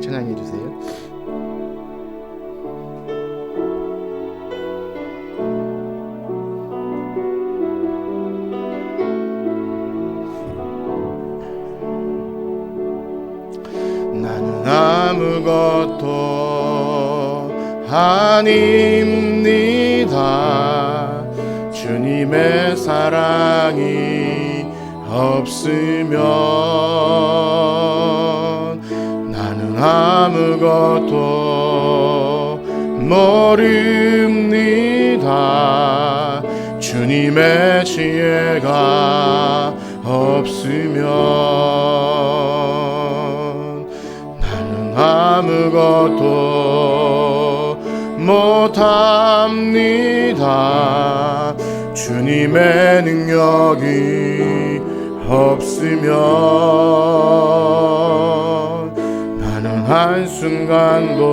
찬양해 주세요. 나는 아무것도 아닙니다. 주님의 사랑이 없으면 나는 아무것도 모릅니다. 주님의 지혜가 없으면 나는 아무것도 못합니다. 주님의 능력이 없으면 나는 한순간도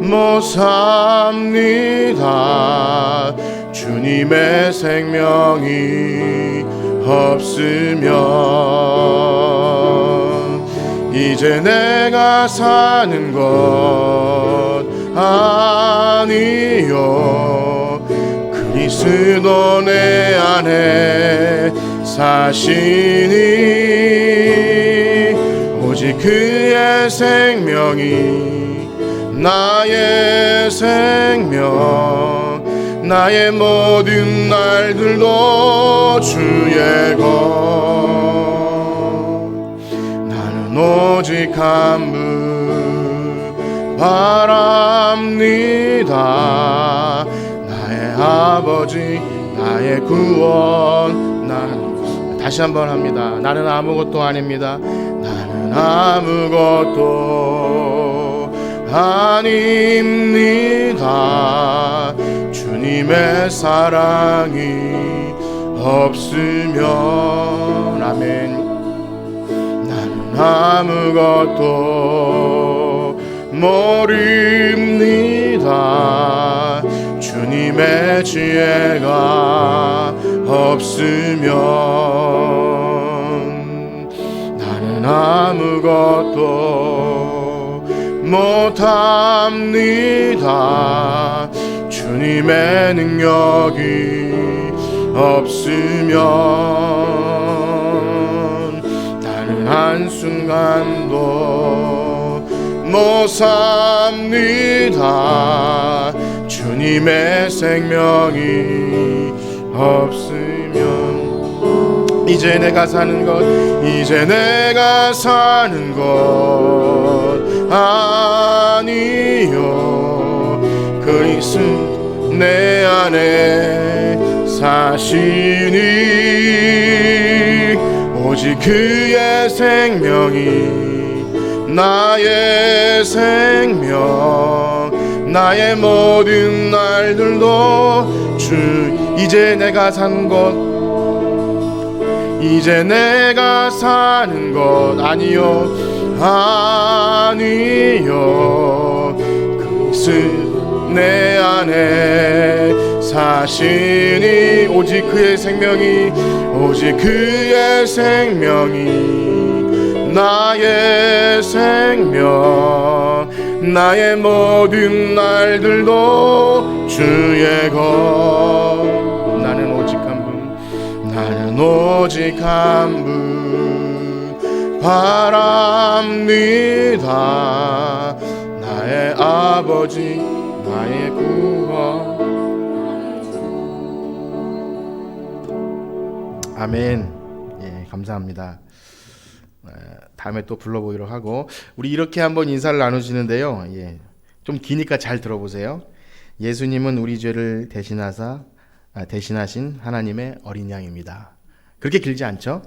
못 삽니다. 주님의 생명이 없으면 이제 내가 사는 것 아니요 그리스도 내 안에 사시니 오직 그의 생명이 나의 생명 나의 모든 날들도 주의 것 나는 오직 한 분 바랍니다. 나의 아버지 나의 구원 다시 한번 합니다. 나는 아무것도 아닙니다. 나는 아무것도 아닙니다. 주님의 사랑이 없으면 아멘. 나는 아무것도 모릅니다. 주님의 지혜가 없으면 나는 아무것도 못합니다. 주님의 능력이 없으면 나는 한순간도 못 삽니다. 주님의 생명이 없으면 이제 내가 사는 것 이제 내가 사는 것 아니요 그리스도 내 안에 사시니 오직 그의 생명이 나의 생명 나의 모든 날들도 주 이제 내가 산 것 이제 내가 사는 것 아니요 아니요 그리스도 내 안에 사시니 오직 그의 생명이 나의 생명 나의 모든 날들도 주의 것 나는 오직 한 분 바랍니다. 나의 아버지 나의 구원 아멘. 예, 감사합니다. 다음에 또 불러보기로 하고 우리 이렇게 한번 인사를 나누시는데요. 예, 좀 기니까 잘 들어보세요. 예수님은 우리 죄를 대신하신 하나님의 어린 양입니다. 그렇게 길지 않죠?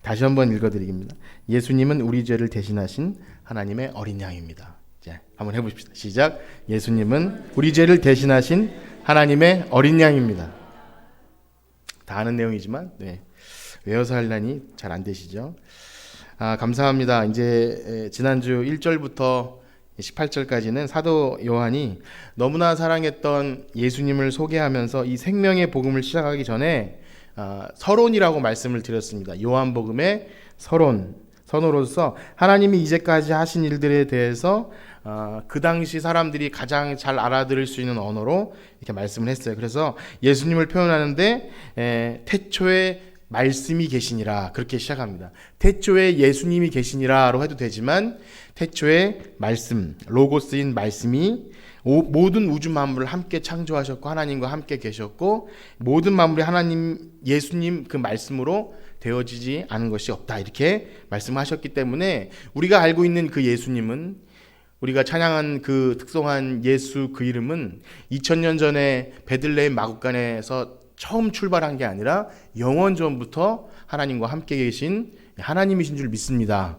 다시 한번 읽어드리겠습니다. 예수님은 우리 죄를 대신하신 하나님의 어린 양입니다. 자, 한번 해보십시다. 시작. 예수님은 우리 죄를 대신하신 하나님의 어린 양입니다. 다 아는 내용이지만 외워서 하려니 잘 안 되시죠? 감사합니다. 이제 지난주 1절부터 18절까지는 사도 요한이 너무나 사랑했던 예수님을 소개하면서 이 생명의 복음을 시작하기 전에 서론이라고 말씀을 드렸습니다. 요한복음의 서론 선호로서 하나님이 이제까지 하신 일들에 대해서 그 당시 사람들이 가장 잘 알아들을 수 있는 언어로 이렇게 말씀을 했어요. 그래서 예수님을 표현하는데 태초에 말씀이 계시니라 그렇게 시작합니다. 태초에 예수님이 계시니라로 해도 되지만 태초에 말씀, 로고스인 말씀이 모든 우주 만물을 함께 창조하셨고 하나님과 함께 계셨고 모든 만물이 하나님 예수님 그 말씀으로 되어지지 않은 것이 없다 이렇게 말씀하셨기 때문에 우리가 알고 있는 그 예수님은 우리가 찬양한 그 특성한 예수 그 이름은 2000년 전에 베들레헴 마구간에서 처음 출발한 게 아니라 영원 전부터 하나님과 함께 계신 하나님이신 줄 믿습니다.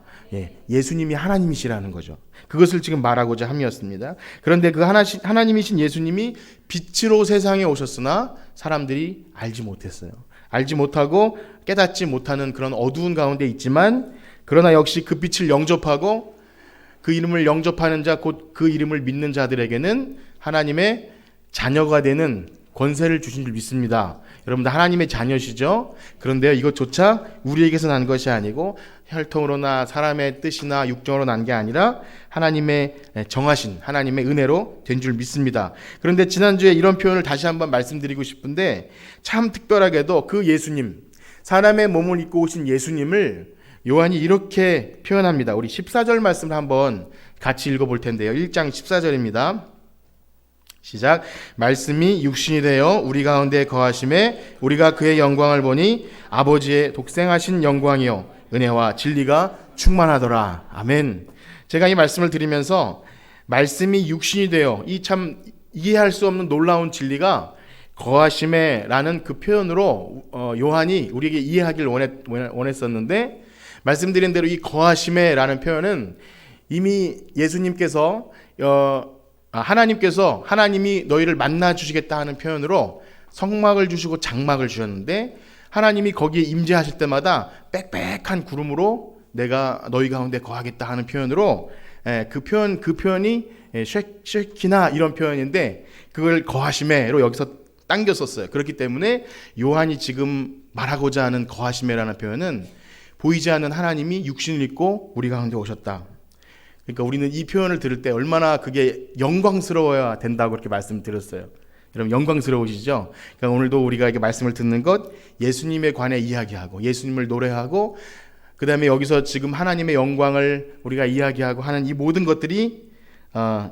예수님이 하나님이시라는 거죠. 그것을 지금 말하고자 함이었습니다. 그런데 그 하나님이신 예수님이 빛으로 세상에 오셨으나 사람들이 알지 못했어요. 알지 못하고 깨닫지 못하는 그런 어두운 가운데 있지만 그러나 역시 그 빛을 영접하고 그 이름을 영접하는 자 곧 그 이름을 믿는 자들에게는 하나님의 자녀가 되는 권세를 주신 줄 믿습니다. 여러분들 하나님의 자녀시죠? 그런데요 이것조차 우리에게서 난 것이 아니고 혈통으로나 사람의 뜻이나 육정으로 난 게 아니라 하나님의 정하신 하나님의 은혜로 된 줄 믿습니다. 그런데 지난주에 이런 표현을 다시 한번 말씀드리고 싶은데 참 특별하게도 그 예수님 사람의 몸을 입고 오신 예수님을 요한이 이렇게 표현합니다. 우리 14절 말씀을 한번 같이 읽어볼 텐데요. 1장 14절입니다. 시작. 말씀이 육신이 되어 우리 가운데 거하심에 우리가 그의 영광을 보니 아버지의 독생하신 영광이요 은혜와 진리가 충만하더라. 아멘. 제가 이 말씀을 드리면서 말씀이 육신이 되어 이 참 이해할 수 없는 놀라운 진리가 거하심에 라는 그 표현으로 요한이 우리에게 이해하길 원했었는데 말씀드린 대로 이 거하심에 라는 표현은 이미 예수님께서 하나님께서 하나님이 너희를 만나 주시겠다 하는 표현으로 성막을 주시고 장막을 주셨는데 하나님이 거기에 임재하실 때마다 빽빽한 구름으로 내가 너희 가운데 거하겠다 하는 표현으로 그 표현이 쉐키나 이런 표현인데 그걸 거하심에로 여기서 당겼었어요. 그렇기 때문에 요한이 지금 말하고자 하는 거하심에라는 표현은 보이지 않는 하나님이 육신을 입고 우리 가운데 오셨다. 그러니까 우리는 이 표현을 들을 때 얼마나 그게 영광스러워야 된다고 그렇게 말씀드렸어요. 여러분 영광스러우시죠? 그러니까 오늘도 우리가 이렇게 말씀을 듣는 것 예수님에 관해 이야기하고 예수님을 노래하고 그 다음에 여기서 지금 하나님의 영광을 우리가 이야기하고 하는 이 모든 것들이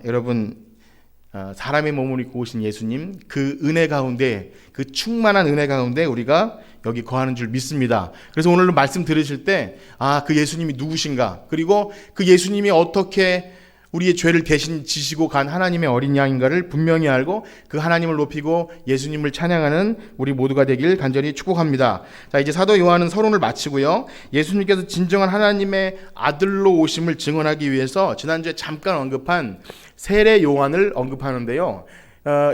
여러분 사람의 몸을 입고 오신 예수님 그 은혜 가운데 그 충만한 은혜 가운데 우리가 여기 거하는 줄 믿습니다. 그래서 오늘 말씀 들으실 때 그 예수님이 누구신가 그리고 그 예수님이 어떻게 우리의 죄를 대신 지시고 간 하나님의 어린 양인가를 분명히 알고 그 하나님을 높이고 예수님을 찬양하는 우리 모두가 되길 간절히 축복합니다. 자, 이제 사도 요한은 서론을 마치고요. 예수님께서 진정한 하나님의 아들로 오심을 증언하기 위해서 지난주에 잠깐 언급한 세례 요한을 언급하는데요.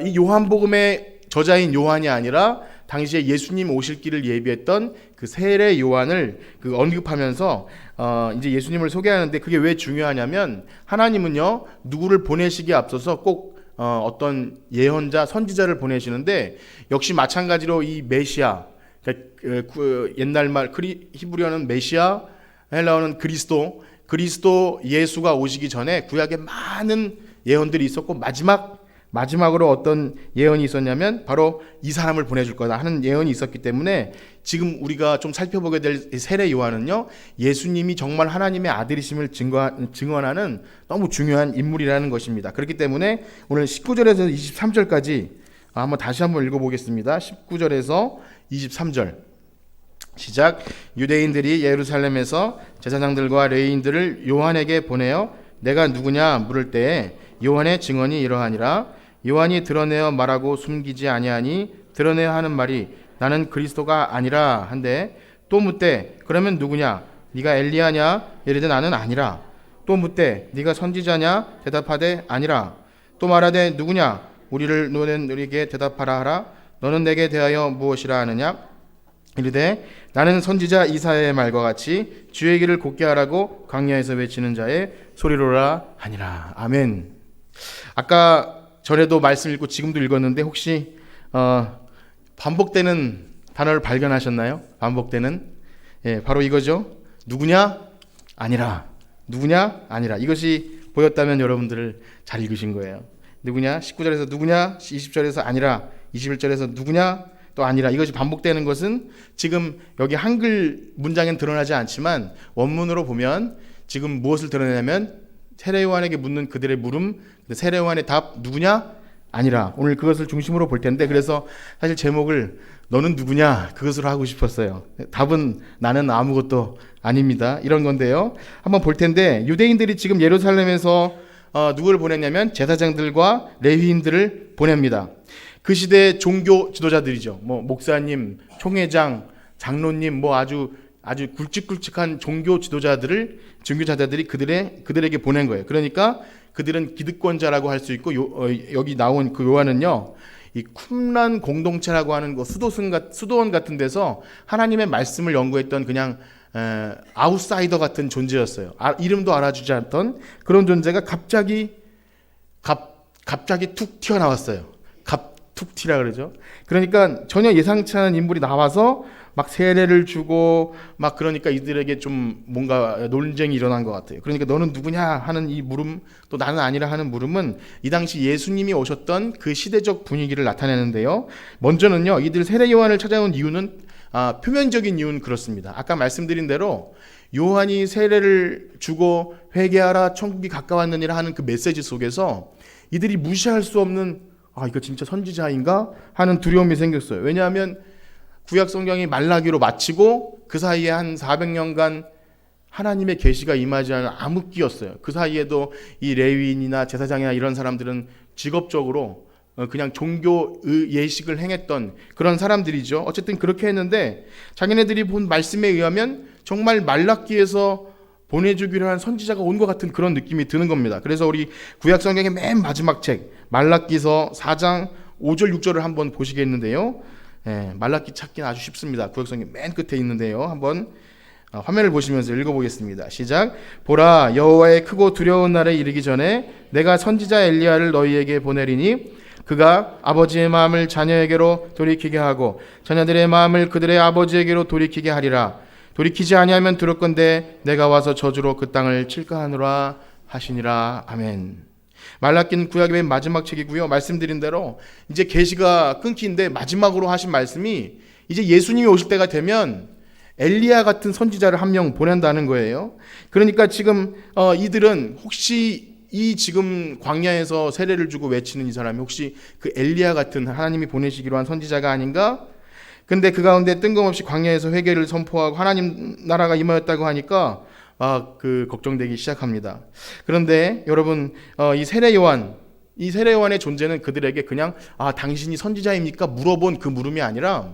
이 요한복음의 저자인 요한이 아니라 당시에 예수님 오실 길을 예비했던 그 세례 요한을 언급하면서 이제 예수님을 소개하는데 그게 왜 중요하냐면 하나님은요 누구를 보내시기에 앞서서 꼭 어떤 예언자 선지자를 보내시는데 역시 마찬가지로 이 메시아 그 옛날 말 히브리어는 메시아 헬라어는 그리스도 예수가 오시기 전에 구약에 많은 예언들이 있었고 마지막으로 어떤 예언이 있었냐면 바로 이 사람을 보내줄 거다 하는 예언이 있었기 때문에 지금 우리가 좀 살펴보게 될 세례 요한은요 예수님이 정말 하나님의 아들이심을 증언하는 너무 중요한 인물이라는 것입니다. 그렇기 때문에 오늘 19절에서 23절까지 다시 한번 읽어보겠습니다. 19절에서 23절 시작. 유대인들이 예루살렘에서 제사장들과 레위인들을 요한에게 보내어 내가 누구냐 물을 때에 요한의 증언이 이러하니라. 요한이 드러내어 말하고 숨기지 아니하니 드러내어 하는 말이 나는 그리스도가 아니라 한데 또 묻되 그러면 누구냐 네가 엘리야냐 이르되 나는 아니라. 또 묻되 네가 선지자냐 대답하되 아니라. 또 말하되 누구냐 우리를 노는 너에게 대답하라 하라. 너는 내게 대하여 무엇이라 하느냐 이르되 나는 선지자 이사야의 말과 같이 주의 길을 곧게 하라고 광야에서 외치는 자의 소리로라 하니라. 아멘. 아까 전에도 말씀 읽고 지금도 읽었는데 혹시 반복되는 단어를 발견하셨나요? 반복되는 바로 이거죠. 누구냐? 아니라. 누구냐? 아니라. 이것이 보였다면 여러분들을 잘 읽으신 거예요. 누구냐? 19절에서 누구냐? 20절에서 아니라. 21절에서 누구냐? 또 아니라. 이것이 반복되는 것은 지금 여기 한글 문장엔 드러나지 않지만 원문으로 보면 지금 무엇을 드러내냐면 세례 요한에게 묻는 그들의 물음, 세례 요한의 답 누구냐? 아니라. 오늘 그것을 중심으로 볼 텐데, 그래서 사실 제목을 너는 누구냐? 그것으로 하고 싶었어요. 답은 나는 아무것도 아닙니다. 이런 건데요. 한번 볼 텐데, 유대인들이 지금 예루살렘에서 누구를 보냈냐면 제사장들과 레위인들을 보냅니다. 그 시대 종교 지도자들이죠. 뭐 목사님, 총회장, 장로님, 뭐 아주 굵직굵직한 종교 지도자들이 그들에게 보낸 거예요. 그러니까 그들은 기득권자라고 할 수 있고, 여기 나온 그 요한은요, 이 쿰란 공동체라고 하는 거 수도원 같은 데서 하나님의 말씀을 연구했던 그냥 아웃사이더 같은 존재였어요. 이름도 알아주지 않던 그런 존재가 갑자기 툭 튀어나왔어요. 툭 튀라 그러죠. 그러니까 전혀 예상치 않은 인물이 나와서 막 세례를 주고 막, 그러니까 이들에게 좀 뭔가 논쟁이 일어난 것 같아요. 그러니까 너는 누구냐 하는 이 물음, 또 나는 아니라 하는 물음은 이 당시 예수님이 오셨던 그 시대적 분위기를 나타내는데요. 먼저는요, 이들 세례 요한을 찾아온 이유는 표면적인 이유는 그렇습니다. 아까 말씀드린 대로 요한이 세례를 주고 회개하라 천국이 가까웠느니라 하는 그 메시지 속에서 이들이 무시할 수 없는, 이거 진짜 선지자인가 하는 두려움이 생겼어요. 왜냐하면 구약 성경이 말라기로 마치고 그 사이에 한 400년간 하나님의 계시가 임하지 않은 암흑기였어요. 그 사이에도 이 레위인이나 제사장이나 이런 사람들은 직업적으로 그냥 종교 예식을 행했던 그런 사람들이죠. 어쨌든 그렇게 했는데 자기네들이 본 말씀에 의하면 정말 말라기에서 보내주기로 한 선지자가 온 것 같은 그런 느낌이 드는 겁니다. 그래서 우리 구약 성경의 맨 마지막 책 말라기서 4장 5절 6절을 한번 보시겠는데요. 말라기 찾기는 아주 쉽습니다. 구약 성경 맨 끝에 있는데요. 한번 화면을 보시면서 읽어보겠습니다. 시작. 보라, 여호와의 크고 두려운 날에 이르기 전에 내가 선지자 엘리야를 너희에게 보내리니 그가 아버지의 마음을 자녀에게로 돌이키게 하고 자녀들의 마음을 그들의 아버지에게로 돌이키게 하리라. 돌이키지 아니하면 들었건대 내가 와서 저주로 그 땅을 칠까 하노라 하시니라. 아멘. 말라기는 구약의 맨 마지막 책이고요. 말씀드린 대로 이제 계시가 끊기는데 마지막으로 하신 말씀이 이제 예수님이 오실 때가 되면 엘리야 같은 선지자를 한 명 보낸다는 거예요. 그러니까 지금 이들은 혹시 이 지금 광야에서 세례를 주고 외치는 이 사람이 혹시 그 엘리야 같은 하나님이 보내시기로 한 선지자가 아닌가? 근데 그 가운데 뜬금없이 광야에서 회개를 선포하고 하나님 나라가 임하였다고 하니까 그 걱정되기 시작합니다. 그런데 여러분, 이 세례 요한의 존재는 그들에게 그냥 당신이 선지자입니까? 물어본 그 물음이 아니라,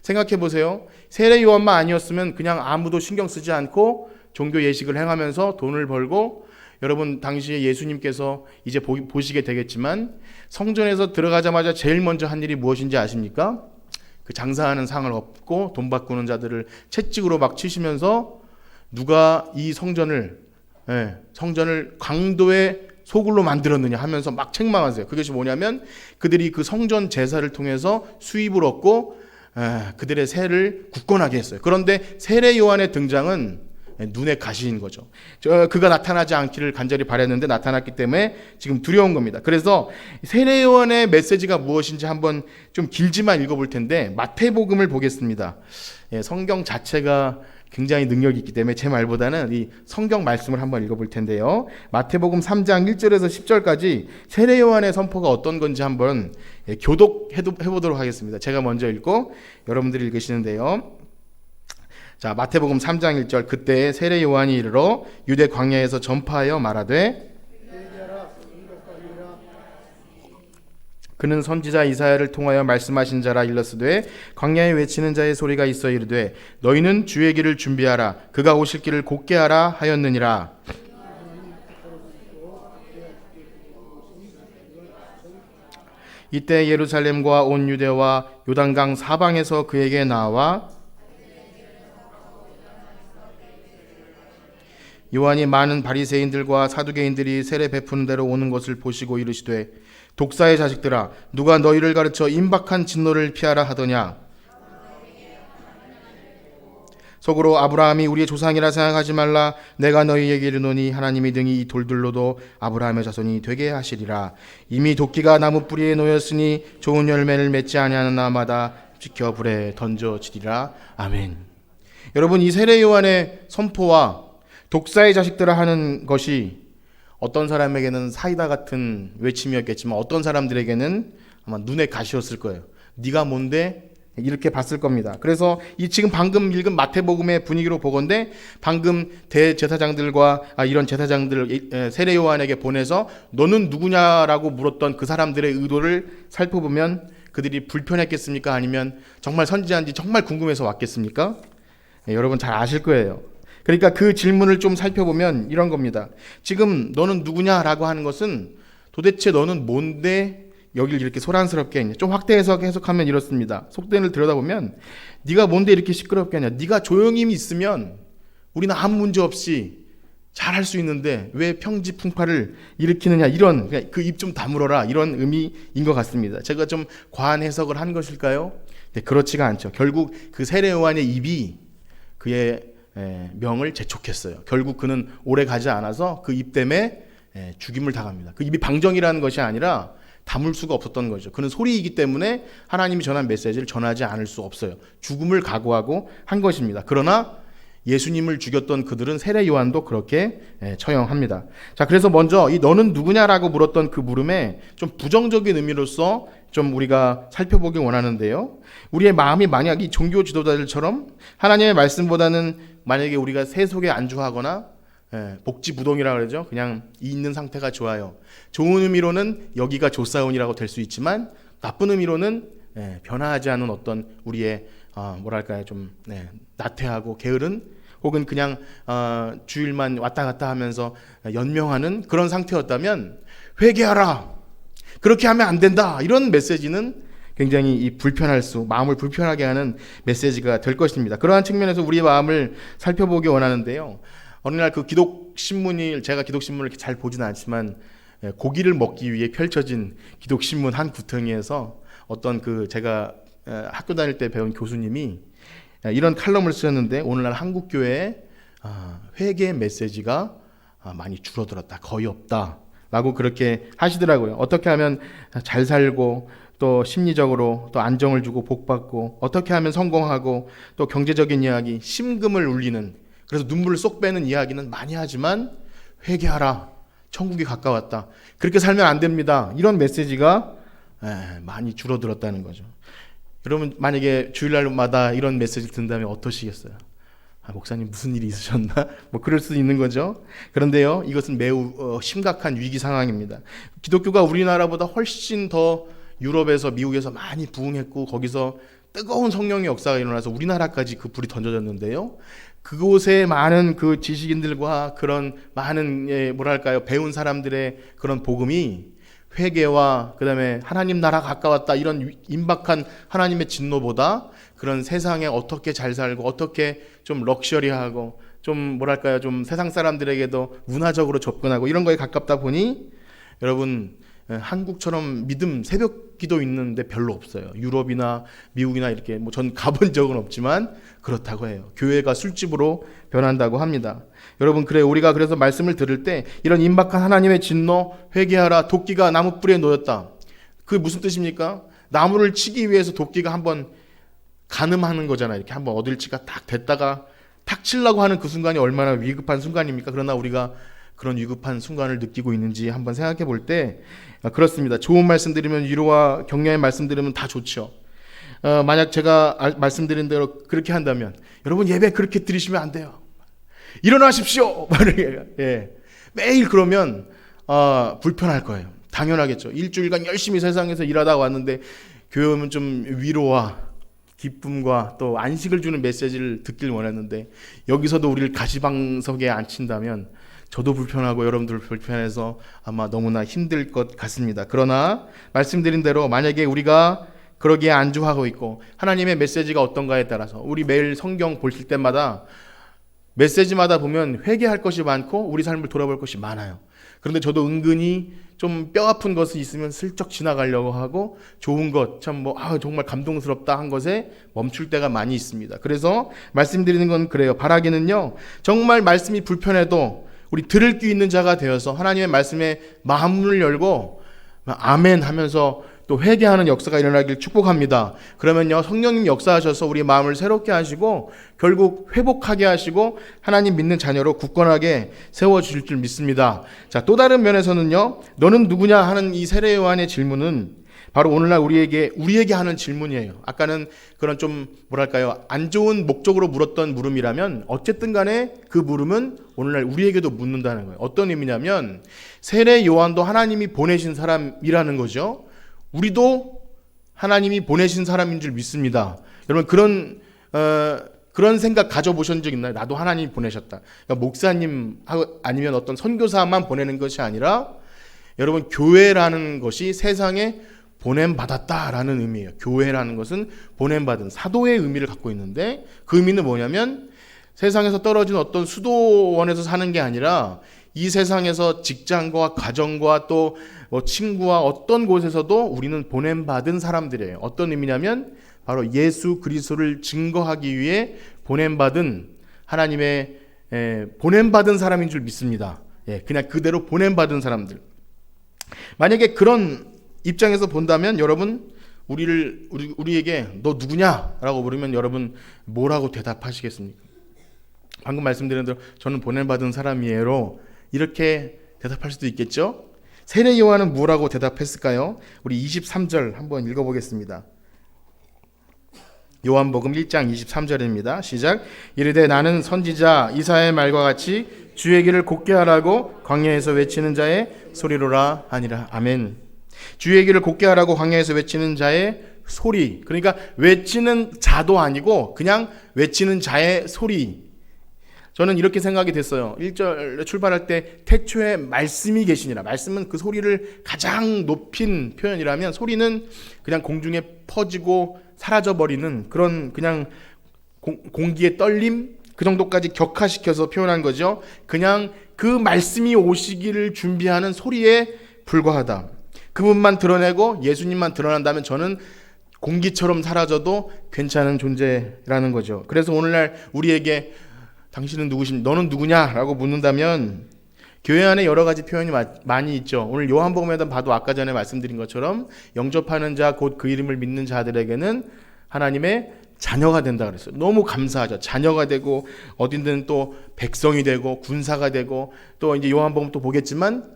생각해 보세요. 세례 요한만 아니었으면 그냥 아무도 신경 쓰지 않고 종교 예식을 행하면서 돈을 벌고, 여러분 당시에 예수님께서 이제 보시게 되겠지만 성전에서 들어가자마자 제일 먼저 한 일이 무엇인지 아십니까? 그 장사하는 상을 얻고 돈 바꾸는 자들을 채찍으로 막 치시면서 누가 이 성전을 강도의 소굴로 만들었느냐 하면서 막 책망하세요. 그것이 뭐냐면 그들이 그 성전 제사를 통해서 수입을 얻고 그들의 세를 굳건하게 했어요. 그런데 세례 요한의 등장은 눈에 가시인 거죠. 그가 나타나지 않기를 간절히 바랬는데 나타났기 때문에 지금 두려운 겁니다. 그래서 세례 요한의 메시지가 무엇인지 한번 좀 길지만 읽어볼 텐데 마태복음을 보겠습니다. 성경 자체가 굉장히 능력이 있기 때문에 제 말보다는 이 성경 말씀을 한번 읽어볼 텐데요. 마태복음 3장 1절에서 10절까지 세례 요한의 선포가 어떤 건지 한번 교독해보도록 하겠습니다. 제가 먼저 읽고 여러분들이 읽으시는데요. 자, 마태복음 3장 1절. 그때 세례 요한이 이르러 유대 광야에서 전파하여 말하되 그는 선지자 이사야를 통하여 말씀하신 자라 일렀으되 광야에 외치는 자의 소리가 있어 이르되 너희는 주의 길을 준비하라 그가 오실 길을 곧게 하라 하였느니라. 이때 예루살렘과 온 유대와 요단강 사방에서 그에게 나와 요한이 많은 바리새인들과 사두개인들이 세례 베푸는 대로 오는 것을 보시고 이르시되 독사의 자식들아 누가 너희를 가르쳐 임박한 진노를 피하라 하더냐. 속으로 아브라함이 우리의 조상이라 생각하지 말라. 내가 너희에게 이르노니 하나님이 등이 이 돌들로도 아브라함의 자손이 되게 하시리라. 이미 도끼가 나무 뿌리에 놓였으니 좋은 열매를 맺지 아니하는 나마다 지켜 불에 던져지리라. 아멘. 여러분, 이 세례 요한의 선포와 독사의 자식들을 하는 것이 어떤 사람에게는 사이다 같은 외침이었겠지만 어떤 사람들에게는 아마 눈에 가시였을 거예요. 네가 뭔데? 이렇게 봤을 겁니다. 그래서 이 지금 방금 읽은 마태복음의 분위기로 보건대 방금 대제사장들과 이런 제사장들 세례 요한에게 보내서 너는 누구냐라고 물었던 그 사람들의 의도를 살펴보면 그들이 불편했겠습니까? 아니면 정말 선지자인지 정말 궁금해서 왔겠습니까? 여러분 잘 아실 거예요. 그러니까 그 질문을 좀 살펴보면 이런 겁니다. 지금 너는 누구냐라고 하는 것은 도대체 너는 뭔데 여길 이렇게 소란스럽게 했냐. 좀 확대 해석하면 이렇습니다. 속된을 들여다보면 네가 뭔데 이렇게 시끄럽게 하냐. 네가 조용히 있으면 우리는 아무 문제 없이 잘할 수 있는데 왜 평지풍파를 일으키느냐. 이런 그 입 좀 다물어라 이런 의미인 것 같습니다. 제가 좀 과한 해석을 한 것일까요? 네, 그렇지가 않죠. 결국 그 세례 요한의 입이 그의 명을 재촉했어요. 결국 그는 오래 가지 않아서 그 입 때문에 죽임을 당합니다. 그 입이 방정이라는 것이 아니라 담을 수가 없었던 거죠. 그는 소리이기 때문에 하나님이 전한 메시지를 전하지 않을 수 없어요. 죽음을 각오하고 한 것입니다. 그러나 예수님을 죽였던 그들은 세례 요한도 그렇게 처형합니다. 자, 그래서 먼저 이 너는 누구냐라고 물었던 그 물음에 좀 부정적인 의미로서 좀 우리가 살펴보길 원하는데요. 우리의 마음이 만약 이 종교 지도자들처럼 하나님의 말씀보다는 만약에 우리가 세속에 안주하거나 복지부동이라고 그러죠. 그냥 있는 상태가 좋아요. 좋은 의미로는 여기가 좋사온이라고 될 수 있지만 나쁜 의미로는 변화하지 않은 어떤 우리의 뭐랄까요, 좀 나태하고 게으른 혹은 그냥 주일만 왔다 갔다 하면서 연명하는 그런 상태였다면 회개하라. 그렇게 하면 안 된다. 이런 메시지는 굉장히 마음을 불편하게 하는 메시지가 될 것입니다. 그러한 측면에서 우리의 마음을 살펴보기 원하는데요. 어느 날 그 기독신문이 제가 기독신문을 이렇게 잘 보지는 않지만 고기를 먹기 위해 펼쳐진 기독신문 한 구덩이에서 어떤 제가 학교 다닐 때 배운 교수님이 이런 칼럼을 쓰셨는데 오늘날 한국 교회에 회개 메시지가 많이 줄어들었다, 거의 없다라고 그렇게 하시더라고요. 어떻게 하면 잘 살고 또 심리적으로 또 안정을 주고 복받고 어떻게 하면 성공하고 또 경제적인 이야기, 심금을 울리는 그래서 눈물을 쏙 빼는 이야기는 많이 하지만 회개하라, 천국이 가까웠다, 그렇게 살면 안 됩니다, 이런 메시지가 많이 줄어들었다는 거죠. 여러분 만약에 주일날마다 이런 메시지를 듣는다면 어떠시겠어요? 목사님 무슨 일이 있으셨나? 뭐 그럴 수도 있는 거죠. 그런데요, 이것은 매우 심각한 위기 상황입니다. 기독교가 우리나라보다 훨씬 더 유럽에서 미국에서 많이 부흥했고 거기서 뜨거운 성령의 역사가 일어나서 우리나라까지 그 불이 던져졌는데요. 그곳에 많은 그 지식인들과 그런 많은 뭐랄까요, 배운 사람들의 그런 복음이 회개와 그다음에 하나님 나라 가까웠다 이런 임박한 하나님의 진노보다 그런 세상에 어떻게 잘 살고 어떻게 좀 럭셔리하고 좀 뭐랄까요, 좀 세상 사람들에게도 문화적으로 접근하고 이런 거에 가깝다 보니 여러분 한국처럼 믿음 새벽 기도 있는데 별로 없어요. 유럽이나 미국이나 이렇게 뭐 전 가본 적은 없지만 그렇다고 해요. 교회가 술집으로 변한다고 합니다. 여러분 우리가 그래서 말씀을 들을 때 이런 임박한 하나님의 진노, 회개하라, 도끼가 나무 뿌리에 놓였다. 그게 무슨 뜻입니까? 나무를 치기 위해서 도끼가 한번 가늠하는 거잖아요. 이렇게 한번 어딜지가 딱 됐다가 탁 치려고 하는 그 순간이 얼마나 위급한 순간입니까? 그러나 우리가 그런 위급한 순간을 느끼고 있는지 한번 생각해 볼 때 그렇습니다. 좋은 말씀 들으면 위로와 격려의 말씀 들으면 다 좋죠. 만약 제가 말씀드린 대로 그렇게 한다면 여러분 예배 그렇게 드리시면 안 돼요. 일어나십시오. 매일 그러면 불편할 거예요. 당연하겠죠. 일주일간 열심히 세상에서 일하다 왔는데 교회 오면 좀 위로와 기쁨과 또 안식을 주는 메시지를 듣길 원했는데 여기서도 우리를 가시방석에 앉힌다면 저도 불편하고 여러분들 불편해서 아마 너무나 힘들 것 같습니다. 그러나 말씀드린 대로 만약에 우리가 그러기에 안주하고 있고 하나님의 메시지가 어떤가에 따라서 우리 매일 성경 보실 때마다 메시지마다 보면 회개할 것이 많고 우리 삶을 돌아볼 것이 많아요. 그런데 저도 은근히 좀 뼈 아픈 것이 있으면 슬쩍 지나가려고 하고 좋은 것, 참 정말 감동스럽다 한 것에 멈출 때가 많이 있습니다. 그래서 말씀드리는 건 그래요. 바라기는요, 정말 말씀이 불편해도 우리 들을 귀 있는 자가 되어서 하나님의 말씀에 마음을 열고 아멘 하면서 또 회개하는 역사가 일어나길 축복합니다. 그러면요, 성령님 역사하셔서 우리 마음을 새롭게 하시고 결국 회복하게 하시고 하나님 믿는 자녀로 굳건하게 세워주실 줄 믿습니다. 자, 또 다른 면에서는요, 너는 누구냐 하는 이 세례 요한의 질문은 바로 오늘날 우리에게 하는 질문이에요. 아까는 그런 좀 안 좋은 목적으로 물었던 물음이라면 어쨌든 간에 그 물음은 오늘날 우리에게도 묻는다는 거예요. 어떤 의미냐면 세례 요한도 하나님이 보내신 사람이라는 거죠. 우리도 하나님이 보내신 사람인 줄 믿습니다. 여러분 그런 생각 가져보신 적 있나요? 나도 하나님이 보내셨다. 그러니까 목사님 아니면 어떤 선교사만 보내는 것이 아니라 여러분 교회라는 것이 세상에 보냄받았다라는 의미예요. 교회라는 것은 보냄받은 사도의 의미를 갖고 있는데 그 의미는 뭐냐면 세상에서 떨어진 어떤 수도원에서 사는 게 아니라 이 세상에서 직장과 가정과 또 친구와 어떤 곳에서도 우리는 보냄받은 사람들이에요. 어떤 의미냐면 바로 예수 그리스도를 증거하기 위해 보냄받은 하나님의 보냄받은 사람인 줄 믿습니다. 그냥 그대로 보냄받은 사람들. 만약에 그런 입장에서 본다면 여러분 우리에게 너 누구냐라고 물으면 여러분 뭐라고 대답하시겠습니까? 방금 말씀드린 대로 저는 보냄받은 사람이에요. 이렇게 대답할 수도 있겠죠? 세례 요한은 뭐라고 대답했을까요? 우리 23절 한번 읽어보겠습니다. 요한복음 1장 23절입니다. 시작. 이르되 나는 선지자 이사야의 말과 같이 주의 길을 곧게 하라고 광야에서 외치는 자의 소리로라 하니라. 아멘. 주의 길을 곧게 하라고 광야에서 외치는 자의 소리. 그러니까 외치는 자도 아니고 그냥 외치는 자의 소리. 저는 이렇게 생각이 됐어요. 1절에 출발할 때 태초에 말씀이 계시니라. 말씀은 그 소리를 가장 높인 표현이라면 소리는 그냥 공중에 퍼지고 사라져버리는 그런 그냥 공기의 떨림 그 정도까지 격화시켜서 표현한 거죠. 그냥 그 말씀이 오시기를 준비하는 소리에 불과하다. 그분만 드러내고 예수님만 드러난다면 저는 공기처럼 사라져도 괜찮은 존재라는 거죠. 그래서 오늘날 우리에게 당신은 누구십니까? 너는 누구냐라고 묻는다면 교회 안에 여러 가지 표현이 많이 있죠. 오늘 요한복음에도 봐도 아까 전에 말씀드린 것처럼 영접하는 자 곧 그 이름을 믿는 자들에게는 하나님의 자녀가 된다 그랬어요. 너무 감사하죠. 자녀가 되고 어딘든 또 백성이 되고 군사가 되고 또 이제 요한복음 또 보겠지만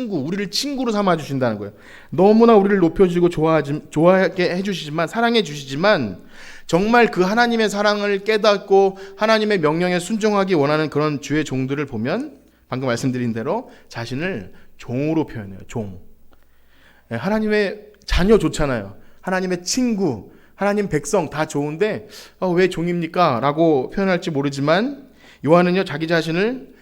우리를 친구로 삼아 주신다는 거예요. 너무나 우리를 높여주고 좋아하게 해주시지만 사랑해 주시지만 정말 그 하나님의 사랑을 깨닫고 하나님의 명령에 순종하기 원하는 그런 주의 종들을 보면 방금 말씀드린 대로 자신을 종으로 표현해요. 종. 하나님의 자녀 좋잖아요. 하나님의 친구, 하나님 백성 다 좋은데 왜 종입니까? 라고 표현할지 모르지만 요한은요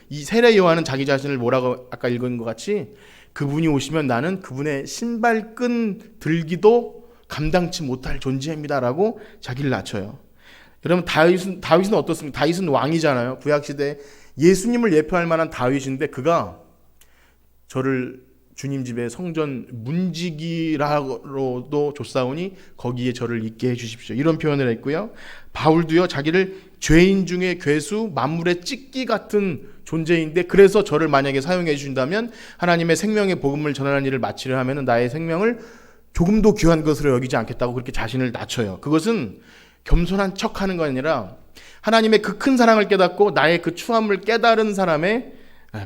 이 세례 요한은 자기 자신을 뭐라고 아까 읽은 것 같이 그분이 오시면 나는 그분의 신발끈 들기도 감당치 못할 존재입니다라고 자기를 낮춰요. 여러분 다윗은 어떻습니까? 다윗은 왕이잖아요. 구약시대 예수님을 예표할 만한 다윗인데 그가 저를 주님 집에 성전 문지기라로도 줬사오니 거기에 저를 있게 해주십시오. 이런 표현을 했고요. 바울도요 자기를 죄인 중에 괴수 만물의 찢기 같은 존재인데 그래서 저를 만약에 사용해 주신다면 하나님의 생명의 복음을 전하는 일을 마치려 하면 나의 생명을 조금도 귀한 것으로 여기지 않겠다고 그렇게 자신을 낮춰요. 그것은 겸손한 척하는 거 아니라 하나님의 그 큰 사랑을 깨닫고 나의 그 추함을 깨달은 사람의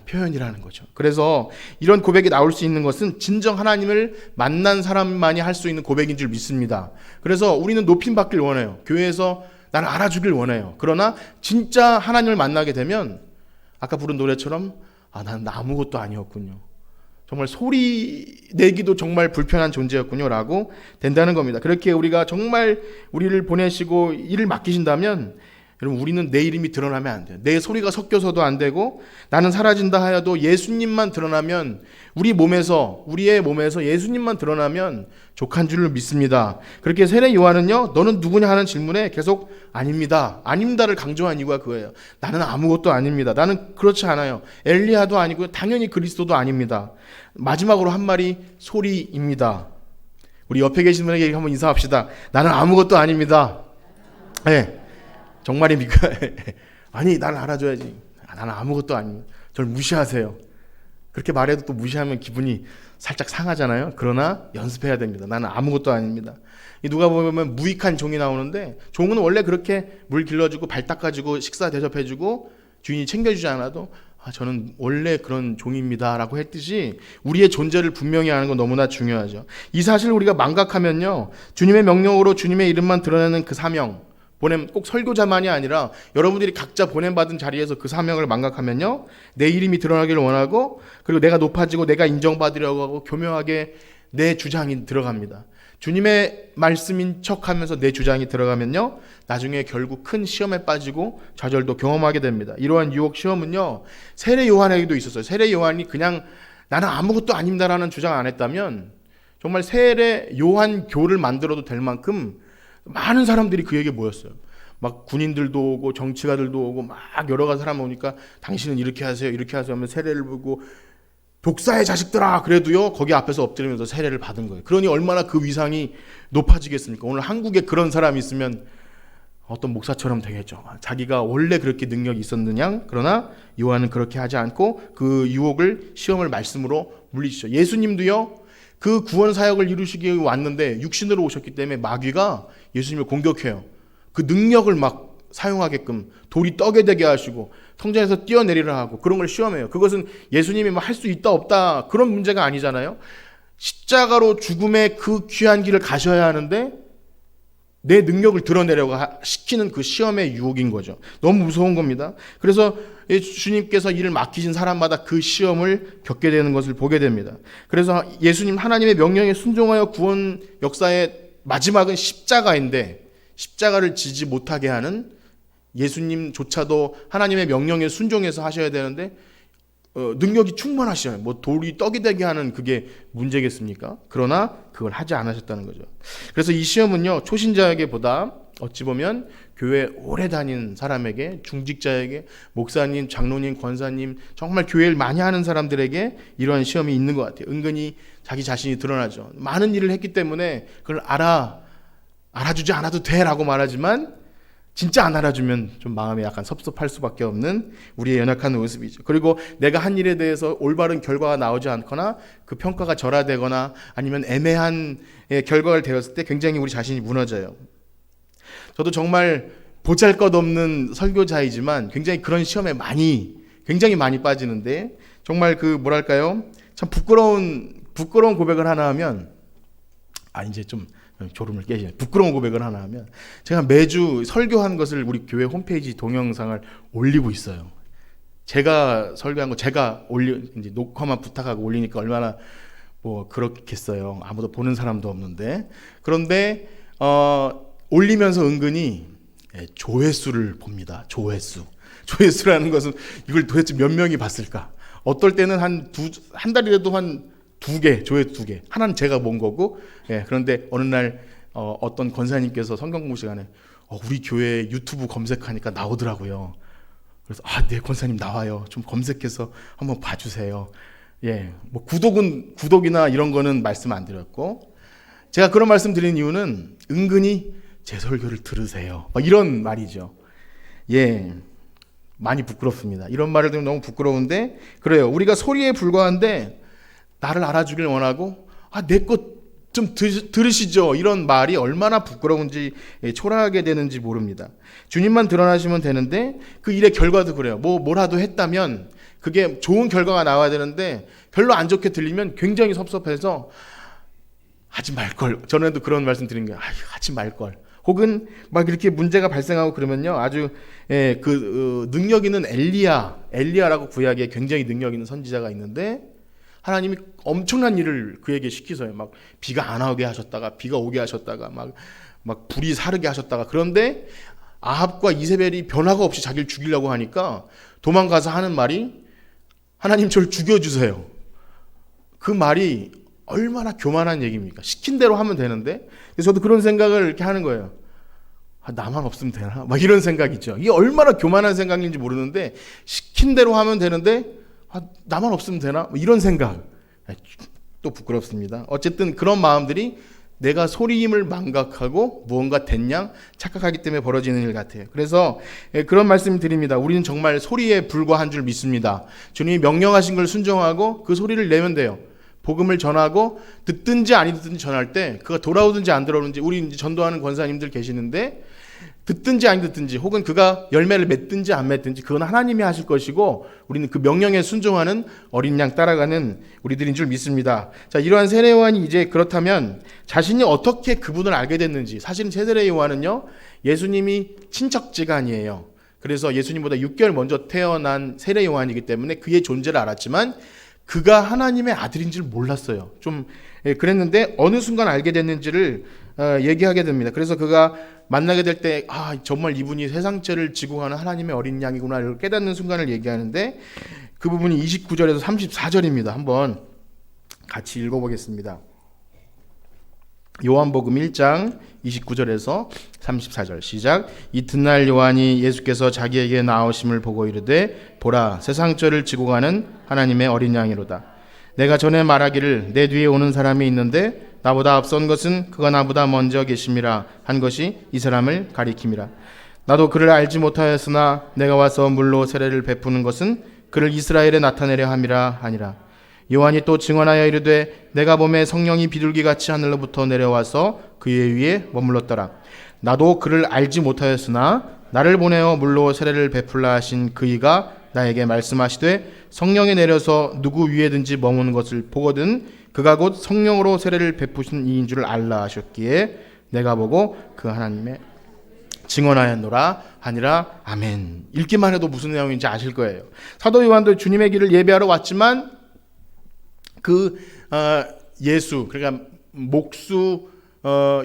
표현이라는 거죠. 그래서 이런 고백이 나올 수 있는 것은 진정 하나님을 만난 사람만이 할 수 있는 고백인 줄 믿습니다. 그래서 우리는 높임받길 원해요. 교회에서 나를 알아주길 원해요. 그러나 진짜 하나님을 만나게 되면 아까 부른 노래처럼 난 아무것도 아니었군요. 정말 소리 내기도 정말 불편한 존재였군요 라고 된다는 겁니다. 그렇게 우리가 정말 우리를 보내시고 일을 맡기신다면 여러분, 우리는 내 이름이 드러나면 안 돼요. 내 소리가 섞여서도 안 되고, 나는 사라진다 하여도 예수님만 드러나면, 우리의 몸에서 예수님만 드러나면 족한 줄을 믿습니다. 그렇게 세례 요한은요, 너는 누구냐 하는 질문에 계속 아닙니다, 아닙니다를 강조한 이유가 그거예요. 나는 아무것도 아닙니다. 나는 그렇지 않아요. 엘리야도 아니고 당연히 그리스도도 아닙니다. 마지막으로 한 말이 소리입니다. 우리 옆에 계신 분에게 한번 인사합시다. 나는 아무것도 아닙니다. 네. 정말입니까? 아니, 나는 알아줘야지. 나는 아무것도 아닙니다. 저를 무시하세요. 그렇게 말해도 또 무시하면 기분이 살짝 상하잖아요. 그러나 연습해야 됩니다. 나는 아무것도 아닙니다. 누가 보면 무익한 종이 나오는데, 종은 원래 그렇게 물 길러주고 발 닦아주고 식사 대접해주고 주인이 챙겨주지 않아도 저는 원래 그런 종입니다 라고 했듯이 우리의 존재를 분명히 하는 건 너무나 중요하죠. 이 사실을 우리가 망각하면요, 주님의 명령으로 주님의 이름만 드러내는 그 사명, 꼭 설교자만이 아니라 여러분들이 각자 보냄받은 자리에서 그 사명을 망각하면요, 내 이름이 드러나기를 원하고, 그리고 내가 높아지고 내가 인정받으려고 하고 교묘하게 내 주장이 들어갑니다. 주님의 말씀인 척하면서 내 주장이 들어가면요, 나중에 결국 큰 시험에 빠지고 좌절도 경험하게 됩니다. 이러한 유혹 시험은요, 세례 요한에게도 있었어요. 세례 요한이 그냥 나는 아무것도 아닙니다라는 주장 안 했다면 정말 세례 요한교를 만들어도 될 만큼 많은 사람들이 그에게 모였어요. 막 군인들도 오고 정치가들도 오고 막 여러 가지 사람 오니까 당신은 이렇게 하세요, 이렇게 하세요 하면 세례를 보고, 독사의 자식들아, 그래도요 거기 앞에서 엎드리면서 세례를 받은 거예요. 그러니 얼마나 그 위상이 높아지겠습니까? 오늘 한국에 그런 사람이 있으면 어떤 목사처럼 되겠죠. 자기가 원래 그렇게 능력이 있었느냐? 그러나 요한은 그렇게 하지 않고 그 유혹을, 시험을 말씀으로 물리치죠. 예수님도요, 그 구원 사역을 이루시기 위해 왔는데 육신으로 오셨기 때문에 마귀가 예수님을 공격해요. 그 능력을 막 사용하게끔 돌이 떡이 되게 하시고 성전에서 뛰어내리라 하고 그런 걸 시험해요. 그것은 예수님이 할 수 있다 없다 그런 문제가 아니잖아요. 십자가로 죽음의 그 귀한 길을 가셔야 하는데 내 능력을 드러내려고 시키는 그 시험의 유혹인 거죠. 너무 무서운 겁니다. 그래서 주님께서 이를 맡기신 사람마다 그 시험을 겪게 되는 것을 보게 됩니다. 그래서 예수님 하나님의 명령에 순종하여 구원 역사의 마지막은 십자가인데, 십자가를 지지 못하게 하는 예수님조차도 하나님의 명령에 순종해서 하셔야 되는데 능력이 충분하시잖아요. 뭐 돌이 떡이 되게 하는 그게 문제겠습니까? 그러나 그걸 하지 않으셨다는 거죠. 그래서 이 시험은요, 초신자에게보다 어찌 보면 교회 오래 다닌 사람에게, 중직자에게, 목사님, 장로님, 권사님, 정말 교회를 많이 하는 사람들에게 이러한 시험이 있는 것 같아요. 은근히 자기 자신이 드러나죠. 많은 일을 했기 때문에 그걸 알아주지 않아도 돼라고 말하지만 진짜 안 알아주면 좀 마음이 약간 섭섭할 수밖에 없는 우리의 연약한 모습이죠. 그리고 내가 한 일에 대해서 올바른 결과가 나오지 않거나 그 평가가 절하되거나 아니면 애매한 결과를 대었을 때 굉장히 우리 자신이 무너져요. 저도 정말 보잘것없는 설교자이지만 굉장히 그런 시험에 굉장히 많이 빠지는데, 정말 뭐랄까요, 참 부끄러운 고백을 하나 하면, 이제 좀 졸음을 깨시네. 부끄러운 고백을 하나 하면, 제가 매주 설교한 것을 우리 교회 홈페이지 동영상을 올리고 있어요. 제가 설교한 거 제가 이제 녹화만 부탁하고 올리니까 얼마나 그렇겠어요. 아무도 보는 사람도 없는데. 그런데 올리면서 은근히 조회수를 봅니다. 조회수라는 것은 이걸 도대체 몇 명이 봤을까? 어떨 때는 한 달이라도 한 2개, 조회수 2개. 하나는 제가 본 거고, 그런데 어느 날 어떤 권사님께서 성경 공부 시간에 우리 교회 유튜브 검색하니까 나오더라고요. 그래서 네, 권사님 나와요. 좀 검색해서 한번 봐주세요. 뭐 구독이나 이런 거는 말씀 안 드렸고, 제가 그런 말씀 드리는 이유는 은근히 제 설교를 들으세요, 이런 말이죠. 많이 부끄럽습니다. 이런 말을 들으면 너무 부끄러운데, 그래요. 우리가 소리에 불과한데 나를 알아주길 원하고 내 것 좀 들으시죠, 이런 말이 얼마나 부끄러운지, 초라하게 되는지 모릅니다. 주님만 드러나시면 되는데 그 일의 결과도 그래요. 뭐라도 했다면 그게 좋은 결과가 나와야 되는데 별로 안 좋게 들리면 굉장히 섭섭해서 하지 말걸. 전에도 그런 말씀 드린 거예요. 하지 말걸. 혹은 막 이렇게 문제가 발생하고 그러면요, 아주 능력 있는 엘리야라고 구약에 굉장히 능력 있는 선지자가 있는데, 하나님이 엄청난 일을 그에게 시키서요. 막 비가 안 오게 하셨다가 비가 오게 하셨다가 막 불이 사르게 하셨다가, 그런데 아합과 이세벨이 변화가 없이 자기를 죽이려고 하니까 도망가서 하는 말이 하나님 저를 죽여주세요. 그 말이 얼마나 교만한 얘기입니까? 시킨 대로 하면 되는데. 그래서 저도 그런 생각을 이렇게 하는 거예요. 나만 없으면 되나? 막 이런 생각이죠. 이게 얼마나 교만한 생각인지 모르는데 시킨 대로 하면 되는데 나만 없으면 되나? 이런 생각. 또 부끄럽습니다. 어쨌든 그런 마음들이 내가 소리임을 망각하고 무언가 된양 착각하기 때문에 벌어지는 일 같아요. 그래서 그런 말씀 드립니다. 우리는 정말 소리에 불과한 줄 믿습니다. 주님이 명령하신 걸 순종하고 그 소리를 내면 돼요. 복음을 전하고 듣든지 아니 듣든지 전할 때 그가 돌아오든지 안 돌아오든지, 우리 이제 전도하는 권사님들 계시는데 듣든지 아니 듣든지 혹은 그가 열매를 맺든지 안 맺든지 그건 하나님이 하실 것이고 우리는 그 명령에 순종하는 어린 양 따라가는 우리들인 줄 믿습니다. 자, 이러한 세례 요한이 이제 그렇다면 자신이 어떻게 그분을 알게 됐는지, 사실은 세례 요한은요 예수님이 친척지간이에요. 그래서 예수님보다 6개월 먼저 태어난 세례 요한이기 때문에 그의 존재를 알았지만 그가 하나님의 아들인 줄 몰랐어요. 좀 그랬는데 어느 순간 알게 됐는지를 얘기하게 됩니다. 그래서 그가 만나게 될 때 정말 이분이 세상죄를 지고 가는 하나님의 어린 양이구나 이걸 깨닫는 순간을 얘기하는데 그 부분이 29절에서 34절입니다. 한번 같이 읽어보겠습니다. 요한복음 1장 29절에서 34절 시작. 이튿날 요한이 예수께서 자기에게 나오심을 보고 이르되 보라 세상죄를 지고 가는 하나님의 어린 양이로다. 내가 전에 말하기를 내 뒤에 오는 사람이 있는데 나보다 앞선 것은 그가 나보다 먼저 계심이라 한 것이 이 사람을 가리킴이라. 나도 그를 알지 못하였으나 내가 와서 물로 세례를 베푸는 것은 그를 이스라엘에 나타내려 함이라 하니라. 요한이 또 증언하여 이르되 내가 보매 성령이 비둘기같이 하늘로부터 내려와서 그의 위에 머물렀더라. 나도 그를 알지 못하였으나 나를 보내어 물로 세례를 베풀라 하신 그이가 나에게 말씀하시되 성령이 내려서 누구 위에든지 머무는 것을 보거든 그가 곧 성령으로 세례를 베푸신 이인 줄을 알라 하셨기에 내가 보고 그 하나님의 증언하였노라 하니라. 아멘. 읽기만 해도 무슨 내용인지 아실 거예요. 사도 요한도 주님의 길을 예배하러 왔지만 예수, 그러니까 목수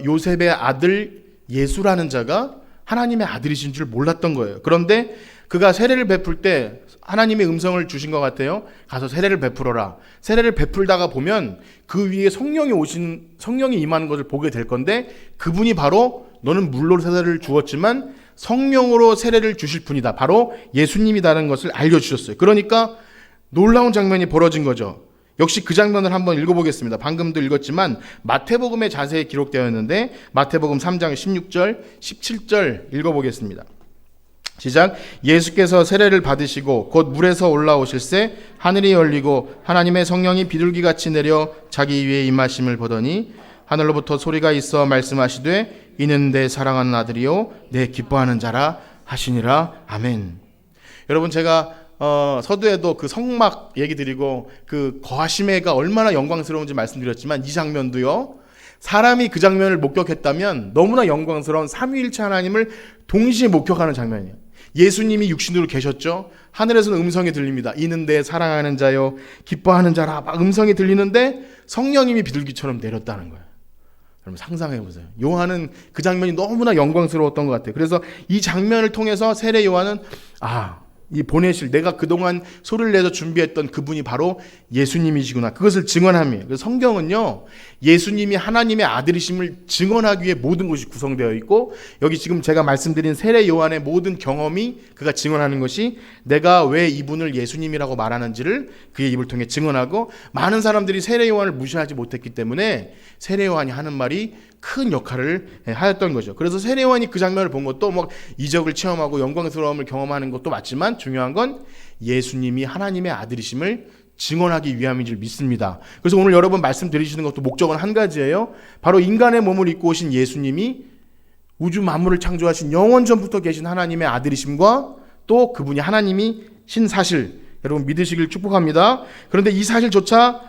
요셉의 아들 예수라는 자가 하나님의 아들이신 줄 몰랐던 거예요. 그런데 그가 세례를 베풀 때 하나님의 음성을 주신 것 같아요. 가서 세례를 베풀어라. 세례를 베풀다가 보면 그 위에 성령이 임하는 것을 보게 될 건데 그분이 바로 너는 물로 세례를 주었지만 성령으로 세례를 주실 분이다. 바로 예수님이라는 것을 알려주셨어요. 그러니까 놀라운 장면이 벌어진 거죠. 역시 그 장면을 한번 읽어보겠습니다. 방금도 읽었지만 마태복음에 자세히 기록되어 있는데 마태복음 3장 16절 17절 읽어보겠습니다. 시작. 예수께서 세례를 받으시고 곧 물에서 올라오실새 하늘이 열리고 하나님의 성령이 비둘기같이 내려 자기 위에 임하심을 보더니 하늘로부터 소리가 있어 말씀하시되 이는 내 사랑하는 아들이요 내 기뻐하는 자라 하시니라. 아멘. 여러분, 제가 서두에도 그 성막 얘기 드리고 그 거하심회가 얼마나 영광스러운지 말씀드렸지만 이 장면도요, 사람이 그 장면을 목격했다면 너무나 영광스러운 삼위일체 하나님을 동시에 목격하는 장면이에요. 예수님이 육신으로 계셨죠. 하늘에서는 음성이 들립니다. 이는 내 사랑하는 자요 기뻐하는 자라. 막 음성이 들리는데 성령님이 비둘기처럼 내렸다는 거예요. 여러분 상상해보세요. 요한은 그 장면이 너무나 영광스러웠던 것 같아요. 그래서 이 장면을 통해서 세례 요한은 이 보내실, 내가 그동안 소리를 내서 준비했던 그분이 바로 예수님이시구나, 그것을 증언함이에요. 그래서 성경은요, 예수님이 하나님의 아들이심을 증언하기 위해 모든 것이 구성되어 있고, 여기 지금 제가 말씀드린 세례 요한의 모든 경험이 그가 증언하는 것이 내가 왜 이분을 예수님이라고 말하는지를 그의 입을 통해 증언하고, 많은 사람들이 세례 요한을 무시하지 못했기 때문에 세례 요한이 하는 말이 큰 역할을 하였던 거죠. 그래서 세례 요한이 그 장면을 본 것도 뭐 이적을 체험하고 영광스러움을 경험하는 것도 맞지만 중요한 건 예수님이 하나님의 아들이심을 증언하기 위함인 줄 믿습니다. 그래서 오늘 여러분 말씀드리시는 것도 목적은 한 가지예요. 바로 인간의 몸을 입고 오신 예수님이 우주 만물을 창조하신 영원 전부터 계신 하나님의 아들이심과 또 그분이 하나님이신 사실, 여러분 믿으시길 축복합니다. 그런데 이 사실조차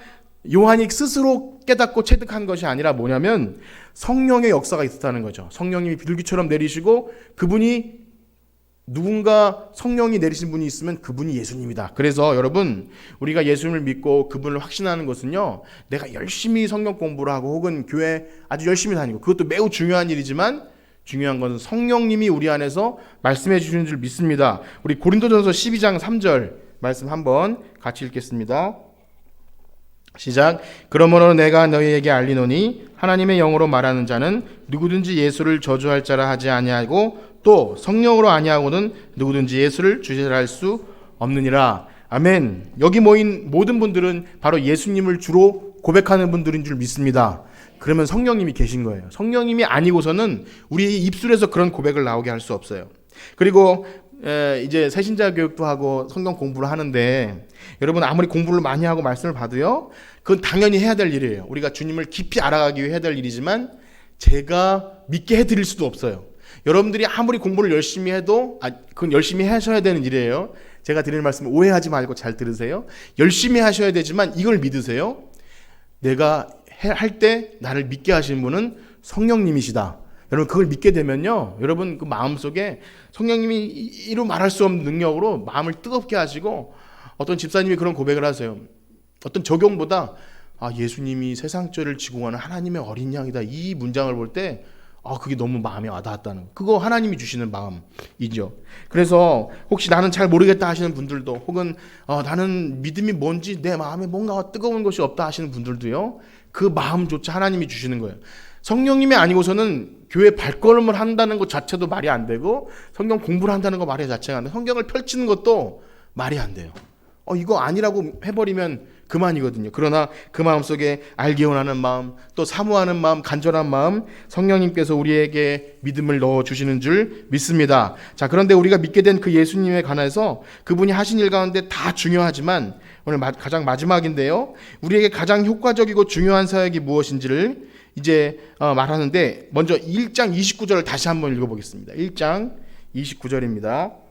요한이 스스로 깨닫고 체득한 것이 아니라 뭐냐면 성령의 역사가 있었다는 거죠. 성령님이 비둘기처럼 내리시고 그분이 누군가 성령이 내리신 분이 있으면 그분이 예수님이다. 그래서 여러분, 우리가 예수님을 믿고 그분을 확신하는 것은요, 내가 열심히 성경 공부를 하고 혹은 교회 아주 열심히 다니고, 그것도 매우 중요한 일이지만 중요한 것은 성령님이 우리 안에서 말씀해 주시는 줄 믿습니다. 우리 고린도전서 12장 3절 말씀 한번 같이 읽겠습니다. 시작. 그러므로 내가 너희에게 알리노니 하나님의 영으로 말하는 자는 누구든지 예수를 저주할 자라 하지 아니하고 또 성령으로 아니하고는 누구든지 예수를 주제할 수 없느니라. 아멘. 여기 모인 모든 분들은 바로 예수님을 주로 고백하는 분들인 줄 믿습니다. 그러면 성령님이 계신 거예요. 성령님이 아니고서는 우리 입술에서 그런 고백을 나오게 할 수 없어요. 그리고 이제 새신자 교육도 하고 성경 공부를 하는데 여러분 아무리 공부를 많이 하고 말씀을 봐도요, 그건 당연히 해야 될 일이에요. 우리가 주님을 깊이 알아가기 위해 해야 될 일이지만 제가 믿게 해드릴 수도 없어요. 여러분들이 아무리 공부를 열심히 해도 그건 열심히 하셔야 되는 일이에요. 제가 드리는 말씀 오해하지 말고 잘 들으세요. 열심히 하셔야 되지만 이걸 믿으세요. 내가 할 때 나를 믿게 하시는 분은 성령님이시다. 여러분 그걸 믿게 되면요, 여러분 그 마음속에 성령님이 이루 말할 수 없는 능력으로 마음을 뜨겁게 하시고, 어떤 집사님이 그런 고백을 하세요. 어떤 적용보다 예수님이 세상 죄를 지고 가는 하나님의 어린 양이다, 이 문장을 볼 때 그게 너무 마음에 와닿았다는, 그거 하나님이 주시는 마음이죠. 그래서 혹시 나는 잘 모르겠다 하시는 분들도, 혹은 나는 믿음이 뭔지 내 마음에 뭔가 뜨거운 것이 없다 하시는 분들도요, 그 마음조차 하나님이 주시는 거예요. 성령님이 아니고서는 교회 발걸음을 한다는 것 자체도 말이 안 되고, 성경 공부를 한다는 거 말이 자체가 안 돼요. 성경을 펼치는 것도 말이 안 돼요. 이거 아니라고 해버리면 그만이거든요. 그러나 그 마음속에 알기 원하는 마음, 또 사모하는 마음, 간절한 마음, 성령님께서 우리에게 믿음을 넣어주시는 줄 믿습니다. 자, 그런데 우리가 믿게 된 그 예수님에 관해서 그분이 하신 일 가운데 다 중요하지만 오늘 가장 마지막인데요, 우리에게 가장 효과적이고 중요한 사역이 무엇인지를 이제 말하는데, 먼저 1장 29절을 다시 한번 읽어보겠습니다. 1장 29절입니다.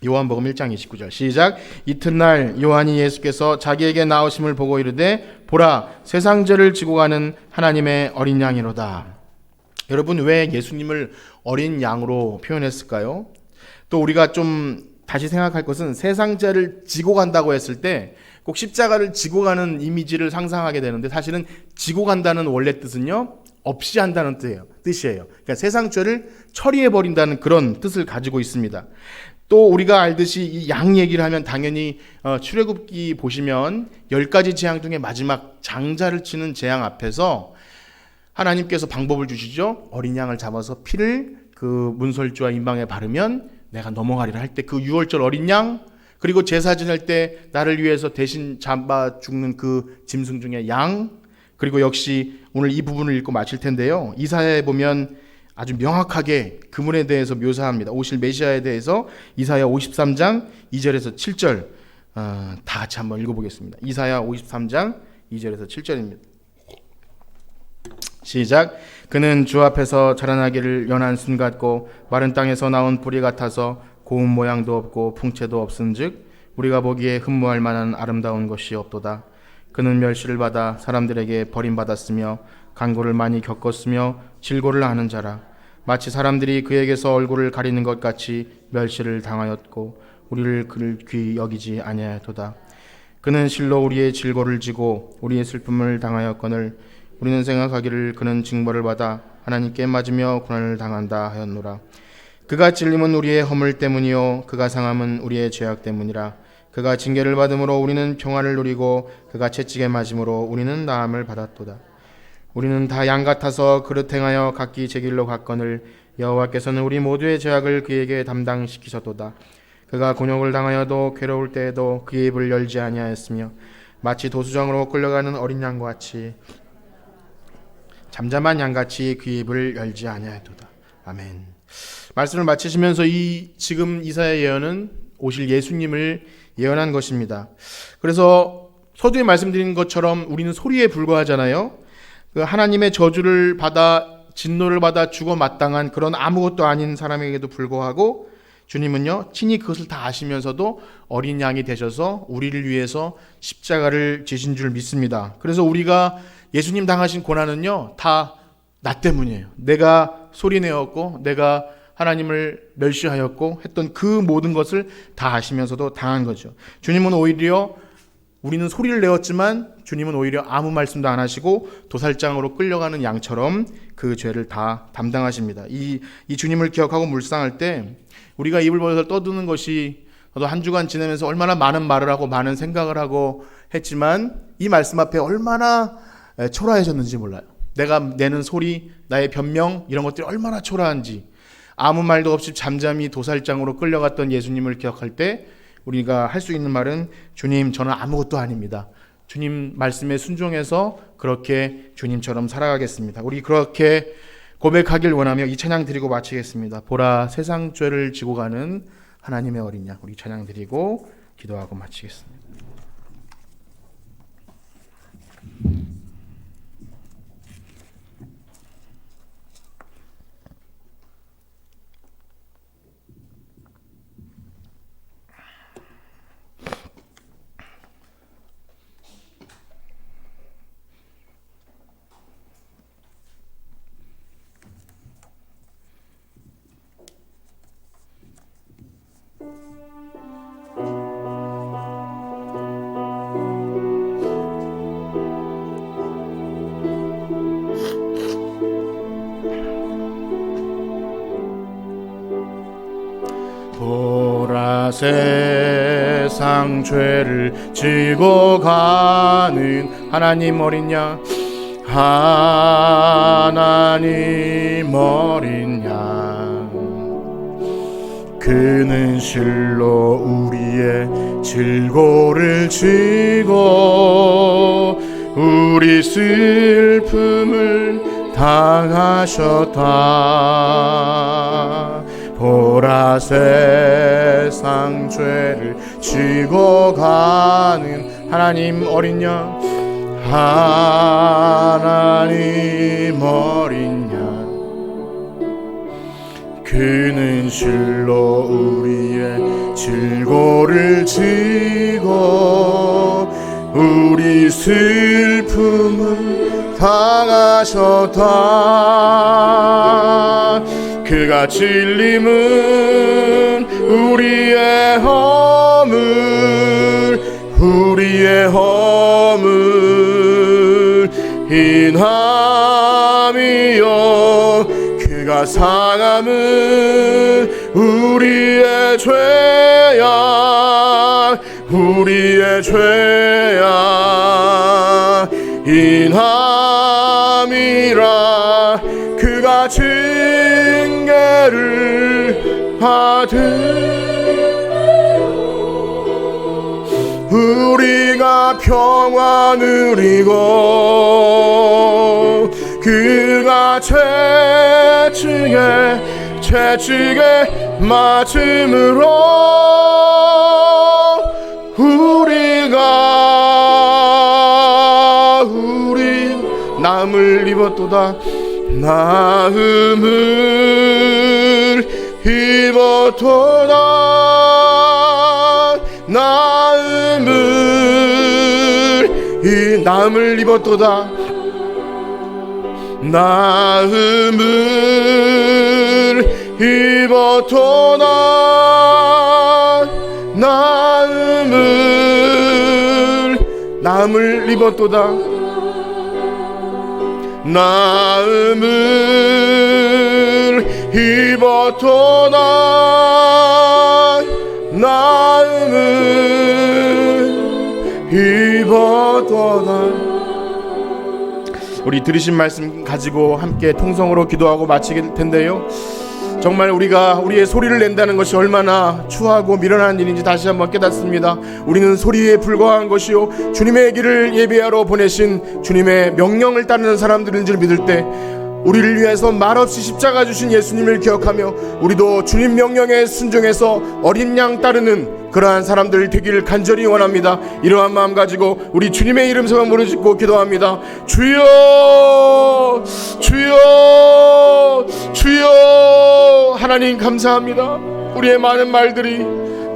요한복음 1장 29절 시작. 이튿날 요한이 예수께서 자기에게 나오심을 보고 이르되 보라, 세상 죄를 지고 가는 하나님의 어린 양이로다. 여러분, 왜 예수님을 어린 양으로 표현했을까요? 또 우리가 좀 다시 생각할 것은, 세상 죄를 지고 간다고 했을 때 꼭 십자가를 지고 가는 이미지를 상상하게 되는데, 사실은 지고 간다는 원래 뜻은요, 없이 한다는 뜻이에요. 그러니까 세상 죄를 처리해 버린다는 그런 뜻을 가지고 있습니다. 또 우리가 알듯이 이 양 얘기를 하면 당연히 출애굽기 보시면 10가지 재앙 중에 마지막 장자를 치는 재앙 앞에서 하나님께서 방법을 주시죠. 어린 양을 잡아서 피를 그 문설주와 임방에 바르면 내가 넘어가리라 할 때 그 유월절 어린 양, 그리고 제사 지낼 때 나를 위해서 대신 잡아 죽는 그 짐승 중에 양, 그리고 역시 오늘 이 부분을 읽고 마칠 텐데요, 이사야에 보면 아주 명확하게 그분에 대해서 묘사합니다. 오실 메시아에 대해서 이사야 53장 2절에서 7절 다 같이 한번 읽어보겠습니다. 이사야 53장 2절에서 7절입니다. 시작. 그는 주 앞에서 자라나기를 연한 순 같고 마른 땅에서 나온 뿌리 같아서 고운 모양도 없고 풍채도 없은즉 우리가 보기에 흠모할 만한 아름다운 것이 없도다. 그는 멸시를 받아 사람들에게 버림받았으며 간고를 많이 겪었으며 질고를 하는 자라. 마치 사람들이 그에게서 얼굴을 가리는 것 같이 멸시를 당하였고 우리를 그를 귀히 여기지 아니하였도다. 그는 실로 우리의 질고를 지고 우리의 슬픔을 당하였거늘 우리는 생각하기를 그는 징벌을 받아 하나님께 맞으며 고난을 당한다 하였노라. 그가 찔림은 우리의 허물 때문이요 그가 상함은 우리의 죄악 때문이라. 그가 징계를 받음으로 우리는 평화를 누리고 그가 채찍에 맞음으로 우리는 나음을 받았도다. 우리는 다 양 같아서 그릇 행하여 각기 제 길로 갔거늘 여호와께서는 우리 모두의 죄악을 그에게 담당시키셨도다. 그가 곤욕을 당하여도 괴로울 때에도 그의 입을 열지 아니하였으며 마치 도수장으로 끌려가는 어린 양과 같이 잠잠한 양같이 그의 입을 열지 아니하였도다. 아멘. 말씀을 마치시면서 지금 이사야 예언은 오실 예수님을 예언한 것입니다. 그래서 서두에 말씀드린 것처럼 우리는 소리에 불과하잖아요. 그 하나님의 저주를 받아 진노를 받아 죽어 마땅한 그런 아무것도 아닌 사람에게도 불구하고 주님은요 친히 그것을 다 아시면서도 어린 양이 되셔서 우리를 위해서 십자가를 지신 줄 믿습니다. 그래서 우리가 예수님 당하신 고난은요 다 나 때문이에요. 내가 소리내었고 내가 하나님을 멸시하였고 했던 그 모든 것을 다 아시면서도 당한 거죠. 주님은 오히려 우리는 소리를 내었지만 주님은 오히려 아무 말씀도 안 하시고 도살장으로 끌려가는 양처럼 그 죄를 다 담당하십니다. 이 주님을 기억하고 묵상할 때 우리가 입을 벌벌 떠드는 것이, 저도 한 주간 지내면서 얼마나 많은 말을 하고 많은 생각을 하고 했지만 이 말씀 앞에 얼마나 초라해졌는지 몰라요. 내가 내는 소리, 나의 변명, 이런 것들이 얼마나 초라한지. 아무 말도 없이 잠잠히 도살장으로 끌려갔던 예수님을 기억할 때 우리가 할 수 있는 말은, 주님, 저는 아무것도 아닙니다. 주님 말씀에 순종해서 그렇게 주님처럼 살아가겠습니다. 우리 그렇게 고백하길 원하며 이 찬양 드리고 마치겠습니다. 보라, 세상 죄를 지고 가는 하나님의 어린 양. 우리 찬양 드리고 기도하고 마치겠습니다. 보라, 세상 죄를 지고 가는 하나님 어린 양, 하나님 어린 양, 그는 실로 우리의 질고를 지고 우리 슬픔을 당하셨다. 보라, 세상 죄를 지고 가는 하나님 어린 양, 하나님 어린 양, 그는 실로 우리의 질고를 지고 우리 슬픔을 당하셨다. 그가 찔림은 우리의 허물, 우리의 허물 인함이요, 그가 상함은 우리의 죄악, 우리의 죄악 인함이라. 그가 징계를 받은 우리가 평안을 이고, 그가 채찍에 맞음으로 우리 나음을 입었도다. 나음을 입었도다. 나음을 입었도다. 나음을 입었도다. 나음을 입었도다. 나음을 입었도다. 나음을 입었도다. 우리 들으신 말씀 가지고 함께 통성으로 기도하고 마칠 텐데요, 정말 우리가 우리의 소리를 낸다는 것이 얼마나 추하고 미련한 일인지 다시 한번 깨닫습니다. 우리는 소리에 불과한 것이요, 주님의 길을 예비하러 보내신 주님의 명령을 따르는 사람들인 줄 믿을 때 우리를 위해서 말없이 십자가 주신 예수님을 기억하며 우리도 주님 명령에 순종해서 어린 양 따르는 그러한 사람들 되기를 간절히 원합니다. 이러한 마음 가지고 우리 주님의 이름 성을 부르짖고 기도합니다. 주여, 주여, 주여. 하나님 감사합니다. 우리의 많은 말들이,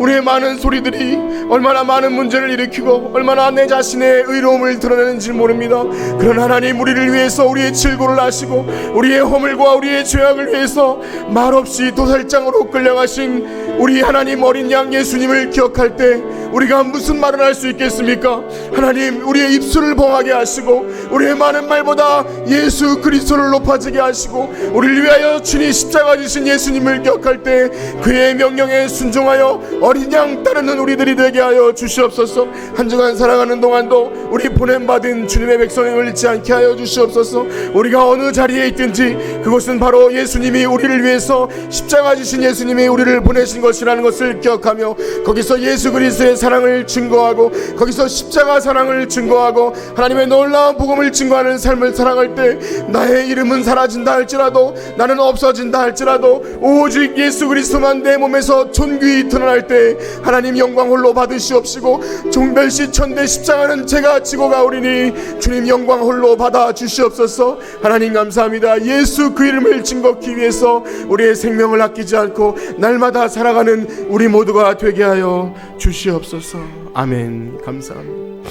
우리의 많은 소리들이 얼마나 많은 문제를 일으키고 얼마나 내 자신의 의로움을 드러내는지 모릅니다. 그러나 하나님, 우리를 위해서 우리의 질고를 하시고 우리의 허물과 우리의 죄악을 위해서 말없이 도살장으로 끌려가신 우리 하나님 어린 양 예수님을 기억할 때 우리가 무슨 말을 할 수 있겠습니까? 하나님, 우리의 입술을 봉하게 하시고 우리의 많은 말보다 예수 그리스도를 높아지게 하시고 우리를 위하여 친히 십자가 지신 예수님을 기억할 때 그의 명령에 순종하여 어린 양 따르는 우리들이 되게 하여 주시옵소서. 한 주간 살아가는 동안도 우리 보냄받은 주님의 백성임을 잊지 않게 하여 주시옵소서. 우리가 어느 자리에 있든지 그것은 바로 예수님이 우리를 위해서 십자가 지신 예수님이 우리를 보내신 것이라는 것을 기억하며 거기서 예수 그리스도의 사랑을 증거하고 거기서 십자가 사랑을 증거하고 하나님의 놀라운 복음을 증거하는 삶을 살아갈 때 나의 이름은 사라진다 할지라도, 나는 없어진다 할지라도 오직 예수 그리스도만 내 몸에서 존귀히 드러날 때 하나님 영광 홀로 받으시옵시고 종별시 천대 십자가는 제가 지고 가오리니 주님 영광 홀로 받아 주시옵소서. 하나님 감사합니다. 예수 그 이름을 증거하기 위해서 우리의 생명을 아끼지 않고 날마다 살아가는 우리 모두가 되게 하여 주시옵소서. 아멘. 감사합니다.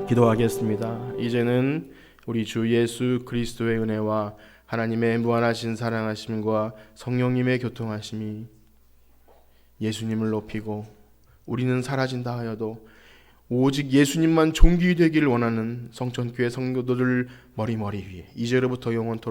기도하겠습니다. 이제는 우리 주 예수 그리스도의 은혜와 하나님의 무한하신 사랑하심과 성령님의 교통하심이 예수님을 높이고 우리는 사라진다 하여도 오직 예수님만 존귀되기를 원하는 성천교회 성도들 머리머리 위에 이제로부터 영원토록